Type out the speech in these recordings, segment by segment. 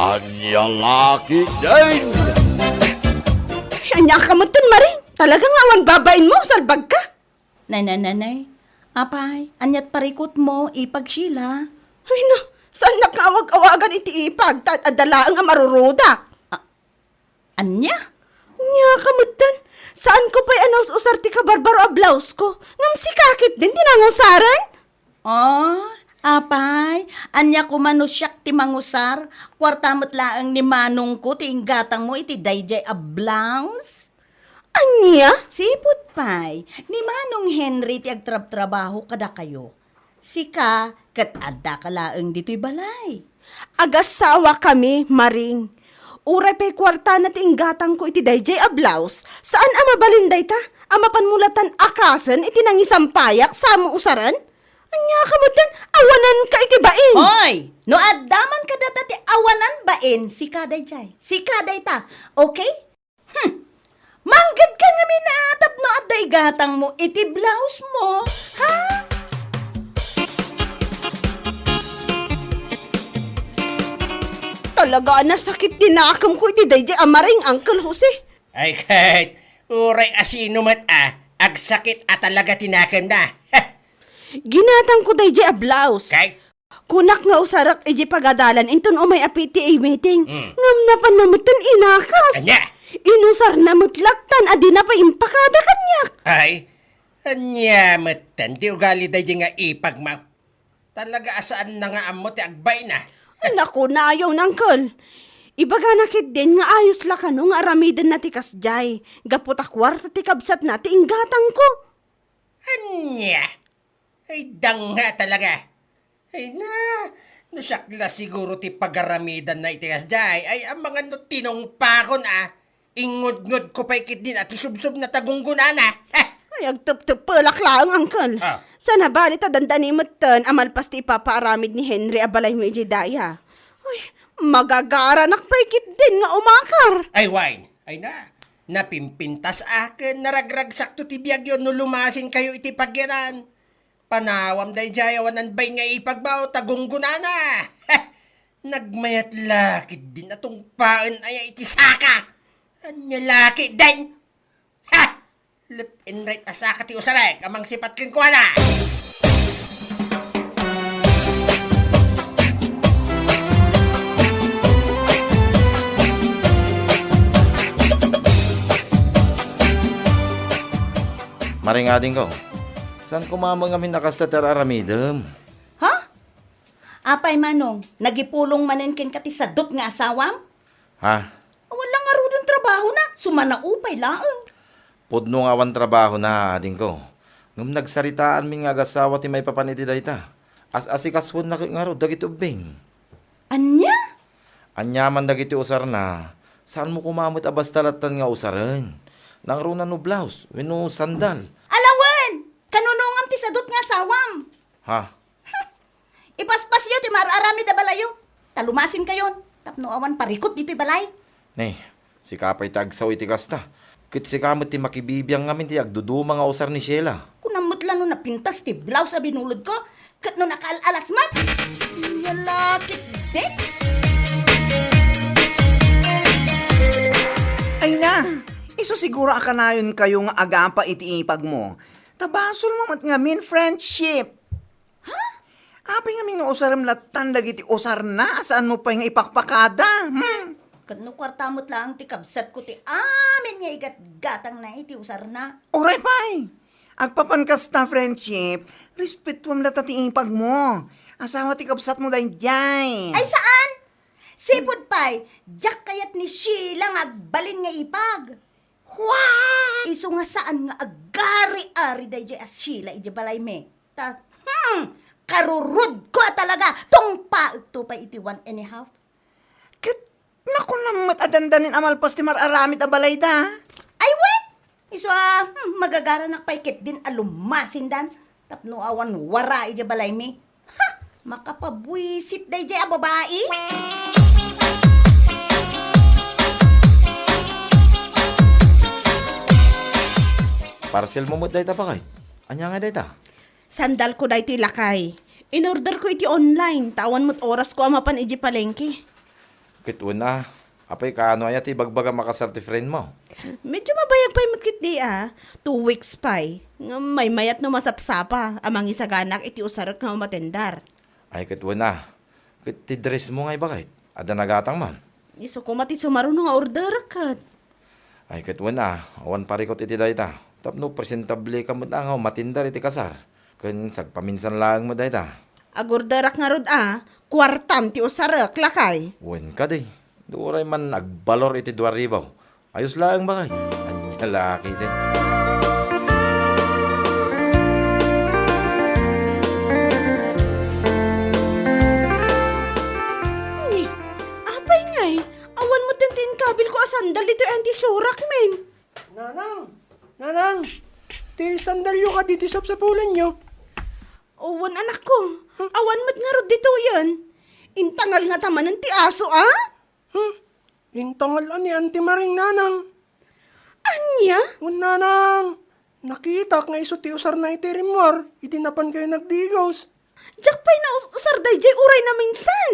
Anya laki din. Anya ka mo dun, Maring. Talagang awan babain mo, salbag ka. Nanay. Apay, anyat parikot mo, ipagsila. Ay no, saan nakawag-awagan iti ipag, adalaang amaruruda. Anya? Anya ka mo dun. Saan ko pa'y anaws usar ti kabarbaro a blouse ko? Ngam si kakit din, tinangusaran? Oh, apay, anya ko manusyak ti mangusar, kwartamot laang ni manong ko, ti inggatang mo iti dayjay a blouse. Anya? Sipot pay, ni manong Henry ti agtrab-trabaho kada kayo. Sika, kat adda ka laang dito'y balay. Agasawa kami, Maring. Uray pa'y kwarta na ti inggatang ko iti dayjay a blouse. Saan ama balinday ta? Ama panmulatan akasan iti nangisang payak sa mo usaran? Anya ka mo dun, awanan ka iti bain. Hoy! No addaman ka data ti awanan bain, si kaday jay. Si kaday ta, okay? Manggad ka nga minaatap no at daigatang mo, iti blouse mo, ha? Talaga na sakit dinakam ko iti dayjay amaring Uncle Jose. Ay kahit, uray asino mat agsakit at talaga tinakan na. Ginatang ko dayjay a blouse. Kahit, Kunak nga usarak iji pagadalan inton umay apiti ay meeting. Mm. Ngam na panamutan inakas. anya, Inusar na mutlaktan adi na pa impakada kanyak. ay, anya matan, di ugali da nga ipagmaw. Talaga asaan na nga amo ti agbay na. Naku na ayaw nangkol. Ibaga nakit din nga ayos la kano nga aramidan na ti kasjay. Gapot a kwarta ti kabsat na ti inggatang ko. Anya, ay danga talaga. Ay na, nasakla siguro ti pagaramidan na itigas jay. Ay ang mga no tinongpakon ingod-ngod ko pa ikit din at isubsob na tagunggunan Ay agtup-tup palak lang angkol. Ah. Sana balit a dandani mutan amalpas ti ipapaaramid ni Henry abalay mo iji daya. Ay, magagara nakpaikit din nga umakar. Ay wine, ay na, napimpintas akin, naragrag sakto ti biyag yun no lumasin kayo iti pagyanan. Panawam day jayawanan bay nga ipagbaw tagunggunana. Nagmayat lakid din atong paen ay iti saka. Anya laki din. Ha! Left and right asaka ti usarek, amang sipat kin ko na. Maringading ko. Saan kumamang kami nakasta tararamidam? Ha? Apay manong, nagipulong manen ken kati sadot nga asawam? Ha? Wala nga rudong trabaho na, sumana upay laang. Pudno nga awan trabaho na ading ko. Ngum nagsaritaan mi nga agasawa ti may papaniti dayta. As-asikaswon na nga ro dagiti ubing. Anya? Anyaman dagiti usar na. Saan mo kumamot abastalatan nga usaran? Nang runa no blouse, wino sandal. Alawan! Kanunungan ti sadot nga asawam. Ha? Ipaspas yun, ti mararami da balayo. Talumasin kayon. Tapno awan parikot dito'y balay. Nay, si kapay tagsaw iti kasta. Kit si kamot ti makibibiyang ngamin ti agduduma nga usar ni Sheila. Kunamot lang no napintas ti blouse sa binulod ko. Kat no nakalalas mat. Yalakit din. Ay na, iso siguro akanayon kayo nga agapa iti ipag mo. Tabasol mamat nga min friendship. Ha? Apay nga nga usaram latan dagiti usar na, saan mo pa nga ipakpakada? Kat no kwartamot lang ti kabsat ko ti amin nga igat-gatang na iti usar na. Oray pay, agpapankas na friendship, respetuam lata ti ipag mo. Asawa ti kabsat mo dahin dyan. Ay saan? Sipod pay, jak kayat ni Sheila nga agbalin nga ipag. What? Iso nga saan nga agari-ari day as Sheila iti balay me. Karurud ko talaga. Tong pa ito pa iti 1.5. Kat, naku namat adandanin amalpas ti mararamit a balay da. Ay wait! Iso magagaranak paikit din alumasin dan. Tapno awan wara iti balay me. Ha! Makapabwisit day a babae. Parcel mo mo dayta pa kay? Anya nga dayta? Sandal ko da iti lakay. In-order ko iti online. Tawan mo't oras ko amapan iji palengke. Kitun na. Apay kaano aya ti bagbaga makasarti friend mo. Medyo mabayag pa yung matkit di 2 weeks pa nga may mayat no masapsapa amang isaganak iti usarak nga matendar. Ay kitun na. Kit ti dress mo ngay bakit? Ada nagatang man. Iso ko mati sumaruno nga order kat. Ay kitun na. Awan parikot iti dayta. Tapno presentable ka mo na nga matindar iti kasar. Kun sagpaminsan lang mo dayta. Agordarak nga rod kwartam ti usarak lakay. Wen ka di. Duray man nagbalor iti 2,000. Ayos lang bakit? Anya laki din. Ni, apay ngay. Awan mo tintin kabil ko asandal dito anti-surak men. Nanang, ti sandalyo ka dito sa sapulan nyo. Owan anak ko. Awan mo't nga rod dito yan. Intangal nga tamanan ti aso Intangal ani Auntie Maring nanang. Anya? Nanang, nakita nga iso ti usar na iti rimwar. Itinapan kayo nagdigos. Jack pa'y na usar day jay uray na minsan.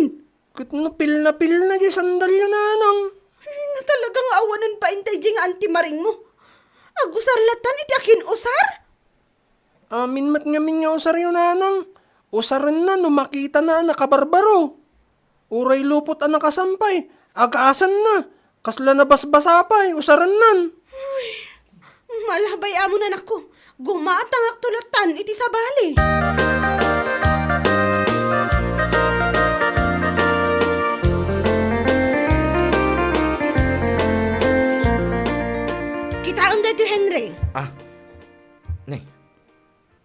Kut na pil na di sandalyo nanang. Ay, na talagang awanan pa intay jay nga anti-maring mo. Agusar latan iti akin usar? Amin mat ngamin nga usar yun nanang. Usaran na no makita na nakabarbaro. Uray lupot ang nakasampay. Agaasan na. Kasla na basbasa pa usaran nan. Malabay amo na nako. Gumatang aktulatan iti sabali. Kitaon dito Henry.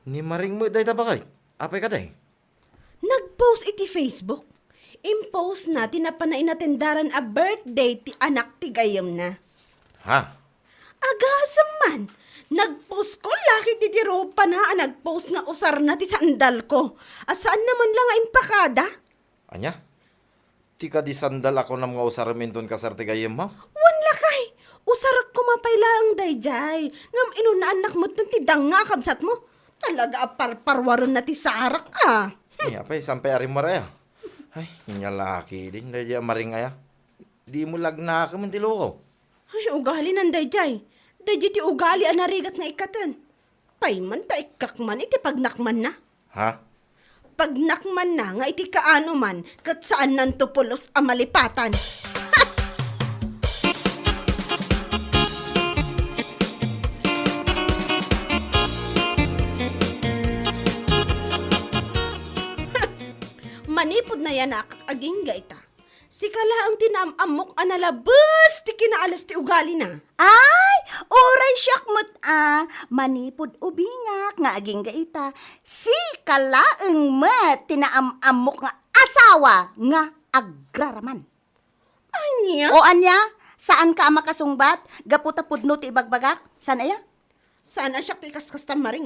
Ni maring mo dayta bakit? Apay ka day? Nag-post iti Facebook. Impose na tinapanainatendaran a birthday ti anak ti gayam na. Ha? Agasam man. Nag-post ko laki ti ropa na nag-post nga usar na ti sandal ko. Asaan naman lang nga impakada? Anya? Ti ka di sandal ako ng mga usaraminton kasarte gayem mo? Wan lakay. Usarak ko mapayla ang dayjay. Ngam inuna anak mo ti danga kabsat mo. Talaga aparparwaron na ti sarak Ay, apay, sampay aring maraya. Ay, nyalaki din. Dahil maring aya. Di mo lagna ka man tiluko. Ay, ugali ng dayjay. Dayjay ti ugali anarigat nga ikatan. Payman ta ikakman iti pagnakman na. Ha? Pagnakman na nga iti kaano man kat saan nantupulos ang malipatan. Manipod na yan aging gaita. Si kala ang tinamamok analabas ti kinaalas ti ugali na. Ay, oray siyak mo't manipod ubingak nga aging gaita. Si kalaeng met tinaamamok nga asawa nga agraraman. Anya? O anya, saan ka makasungbat? Gaputapudno ti ibagbagak? Saan aya? Saan asyak ti kaskas tamaring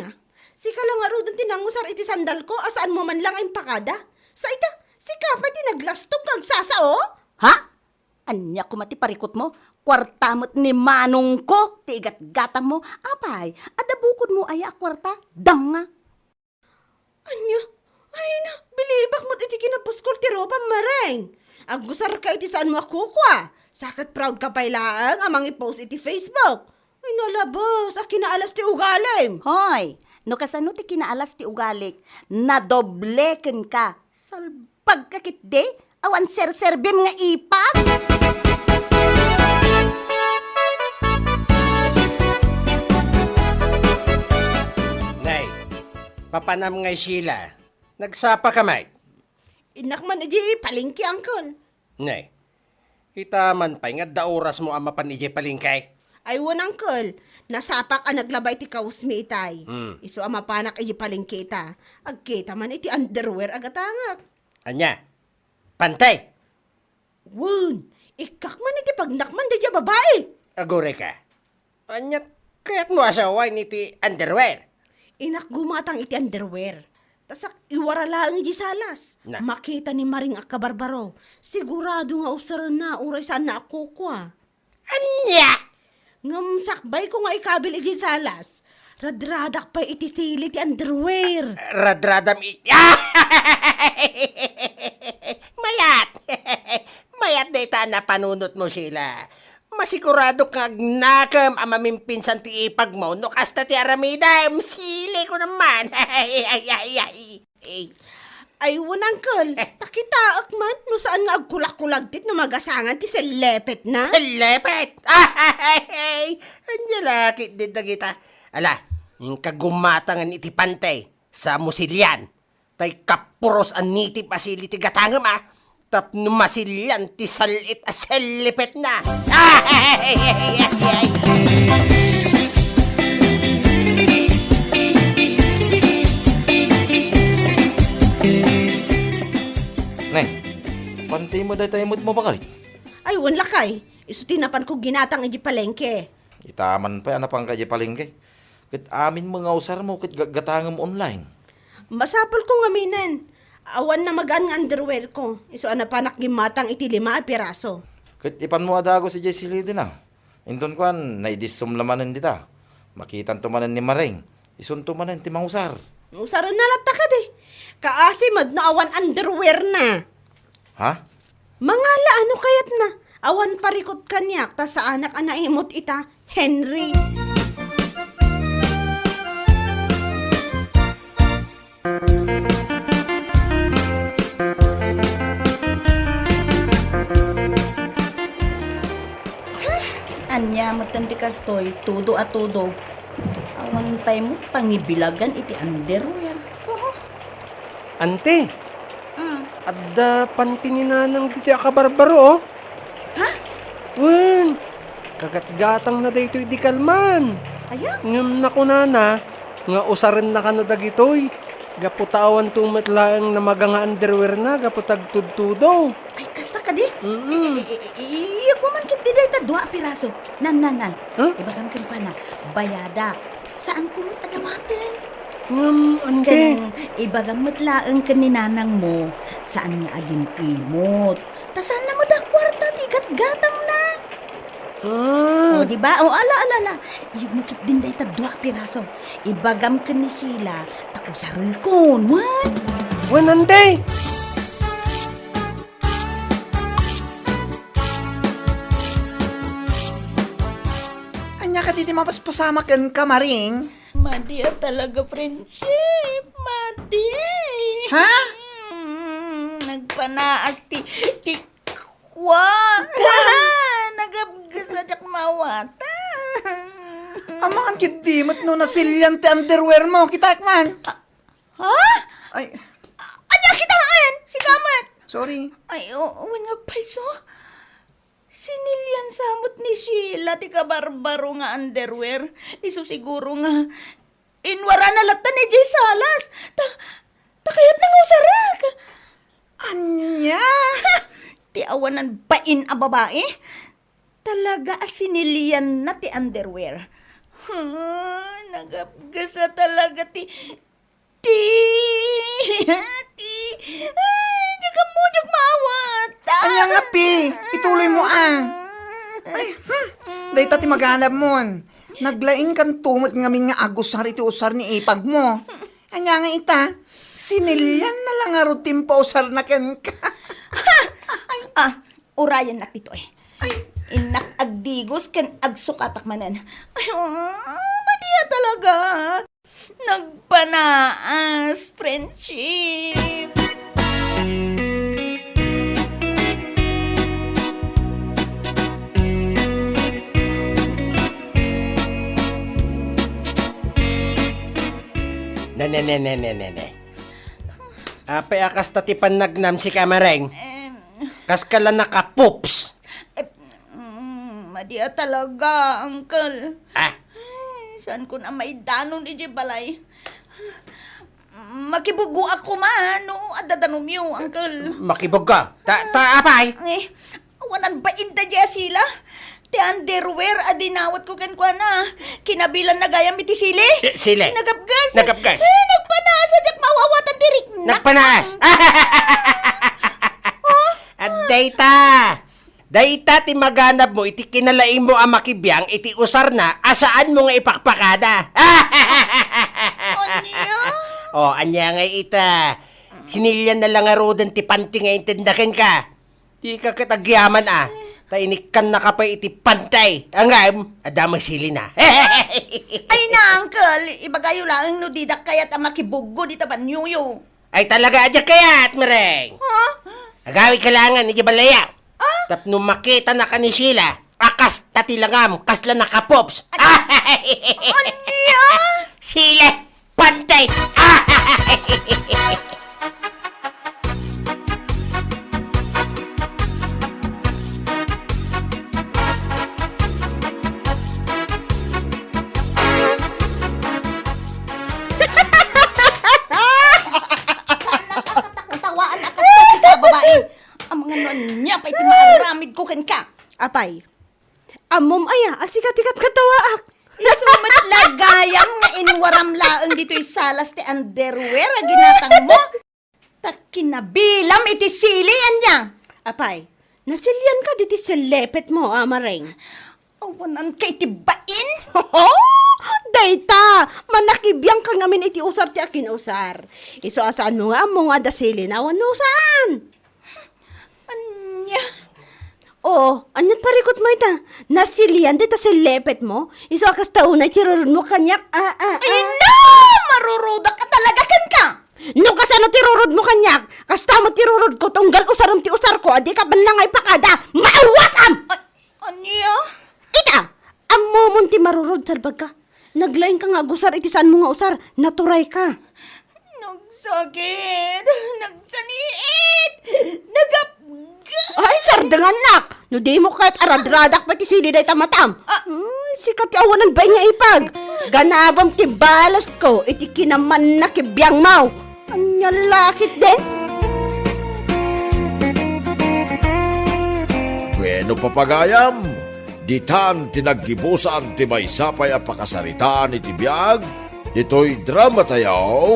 Si kala nga rodon tinangusar iti sandal ko asaan mo man lang ang pakada. Sa ita, si kapay tinaglastog kag sasao? Ha? Anya kumati parikot mo? Kwartamot ni manong ko, ti igat-gatang mo. Apay, adabukod mo aya kwarta, danga. Anya? Ay na, bilibak mo't iti kinapuskol ti ropa mareng. Agusar ka iti saan mo akukwa. Sakat proud ka pa ilaang amang i-post iti Facebook. Ay nalabas, akinaalas ti ugalim. Hoy, no kasano ti kinaalas ti ugalik, nadobleken ka. Salpag kakit de, awan ser-serbim nga ipag. Nay, papanam ngay sila. Nagsapa ka, Mike. Inak man iti palingki, uncle. Nay, itaman pa nga da oras mo ang mapan ije palingkay. Ay won, uncle. Nasapak ang naglabay ti kausmi itay. Iso ang mapanak iti palingki ita. Agkita man iti underwear agatangak. Anya, pantay. Won, ikak man iti pagnakman di babae. Agore ka. Anya, kaya't mo asaway ni ti underwear. Inak gumatang iti underwear. Tasak iwara lang iti salas. Na. Makita ni Maring akabarbaro. Sigurado nga usaran na uray saan na ako kwa. Anya! Ngamsakbay ko nga ikabil iti salas. Radradak pa iti sili ti underwear. Radradam Mayat! Mayat na ita saan na panunot mo sila. Masigurado kag nakam ang mamimpinsan ti ipag mo, no kasta ti aramida, sili ko naman. Ay, Uncle, takitaak man, no saan nga agkulak-kulag tit no magasangan ti selepet na. Lepet! Anya lakit din na kita. Ala, yung kagumatangan iti pantay sa musilyan. Tay kapuros an niti pasili ti gatangam Tapno masilyan ti salit a selipet na. Neng, pantay mo dahi tayo mo ba kahit? Ay, lakay, iso tinapan ko ginatang iji palengke. Itaman pa, pang kaya palengke. Kit amin mga usar mo, kit gatangam online. Masapol ko ngaminan. Awan na magaan nga underwear ko. Iso panak gimatang iti 5 piraso. Kit ipan mo adago si Jessie Lee din Inton ko naidisum lamanan dita. Makitan tumanan ni Maring. Isun tumanan ti mangusar. Usaran na lata ka di. Kaasimad no awan underwear na. Ha? Mangala ano kayat na. Awan parikot kanyak ta sa anak anaimot ita, Henry. Anya mo tanti kastoy, tudo at tudo. Awan tayo mo pangibilagan iti underwear. Ante, Mm. adda pantininanang diti akabarbaro, oh. Ha? Wen, kagatgatang na dayto di kalman. Aya? Ngam na kunana, nga usarin na kano dagitoy. Gaputawan tumatlaang na magang underwear na, gaputag tudtudo. Ay, kasta ka di? Mm-mm. Iyak mo man kit di ta 2 piraso. Nan. Huh? Ibagam kan pa na, bayada. Saan kumot adawatin? Ngam, ante. Kan, ibagam matlaang kaninanang mo, saan nga aging imot. Ta saan na mo da kwarta, tigat gatang na. Ah, O, di ba? O, ala. Iyag mo kit din day ta 2 piraso. Ibagam ka ni sila, tako sa rikon, what? wen ante. Anya ka titi mapaspasamakan ka, Maring. Madi talaga friendship, Madi. Ha? Nagpanaas ti kwa. Nagabgasadyak mawata. Amahan kidimot no nasilyan ti underwear mo. Kita man. Ha? Ay, Anya kitaan? Si Kamat. sorry. Ay, uwan nga paiso. Sinilyan samot ni Sheila ti kabarbaro nga underwear. Iso siguro nga inwara na lata ni Jay Salas. Takayat na nga usarak. Anya? Ti awanan bain a babae. Talaga asinilian na ti underwear. Nagapgasa talaga ti jaga mo, jag maawata. Anya nga, Pi. Ituloy mo, Ay, Day ti maghanap mo. Naglaing kan tumot ngamin nga agusar iti usar ni ipag mo. Anya nga ita, sinilyan na lang nga rutin pa usar na ken ka. Urayan na tito eh. Inak agdigos ken agsukatak manan. Ay, madiya talaga. Nagpanaas, friendship. Ne. Apay akas tatipan nagnam si Kamareng. Kas kala nakapoops. Madiya talaga, uncle. Ah, Saan ko na may danon iji balay? Makibugo ako man, no? Adadanom yung, uncle. makibog ka. Apay. Eh, wanan ba inda dya sila? Ti underwear, adinawat ko kan kwa na. Kinabilan na gayam iti sili. Sili. Nagapgas. Nagapgas. Nagpanasa, jak mawawatan dirik. Nagpanaas. At dayta ti maganap mo, iti kinalaing mo ang makibiyang, iti usar na, asaan mo nga ipakpakada. Anya? Anya nga ita. Sinilyan na lang nga rodan ti panti nga intindakin ka. Di ka katagyaman Tainikan na ka pa iti pantay. Angam, adamay sili na. Ay na, uncle. Ibagayo lang no didak kaya't makibugo di taban yuyo. Ay talaga adya kayat, Mareng. Ha? Agawi kalangan, iti balaya. Tapno makita na ka ni Sheila, akas tatilangam, kasla nakapops. Anya? Sheila, pantay. Tawaan akas pa si ka, babae. Ang mga nonya pa iti maaramid ko ken ka. Apay, amom aya, asikat-ikat katawaak. Isumat lagayam nga inwaram laeng dito'y salas ti underwear a ginatang mo. Takinabilam iti sili anya. Apay, nasilyan ka diti sa lepet mo, Maring. Awanan kay ti bain. Dayta, manakibiyang ka ngamin iti usar ti akin usar. Iso asaan mo nga mo nga dasili na wano saan? Anya? Oo, anyat parikot mo ita. Nasilian dita sa lepet mo. Iso akas taunay tirurun mo kanyak. Ay no! Marurudak ka talaga ken ka. No kasano tirurod mo kanyak. Kasta mo tirurod ko tunggal usarom ti usar ko. Adi ka banlangay pakada. Maawatam! Anya? Ita, amo mon ti marurod salbag ka. Naglain ka nga gusar iti saan mo nga usar. Naturay ka. Nagsakit. Nagsaniit. Nagapga. Ay, sardangan nak! No di mo kahit aradradak pati sili day tamatam. Sikat awanan ba nga ipag? Ganabam ti balas ko, iti kinaman na kibiyang mau. Anya lakit din? Bueno papagayam, ditan tinaggibusan ti may sapay a pakasaritaan iti biyag, dito'y drama tayo,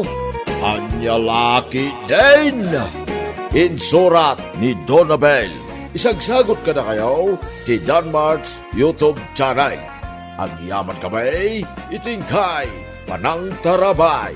Anya Laki din! Insurat ni Donabel. Isagsagot ka na kayo ti Danmarks YouTube channel. Ang yaman kamay, itingkay, panang tarabay.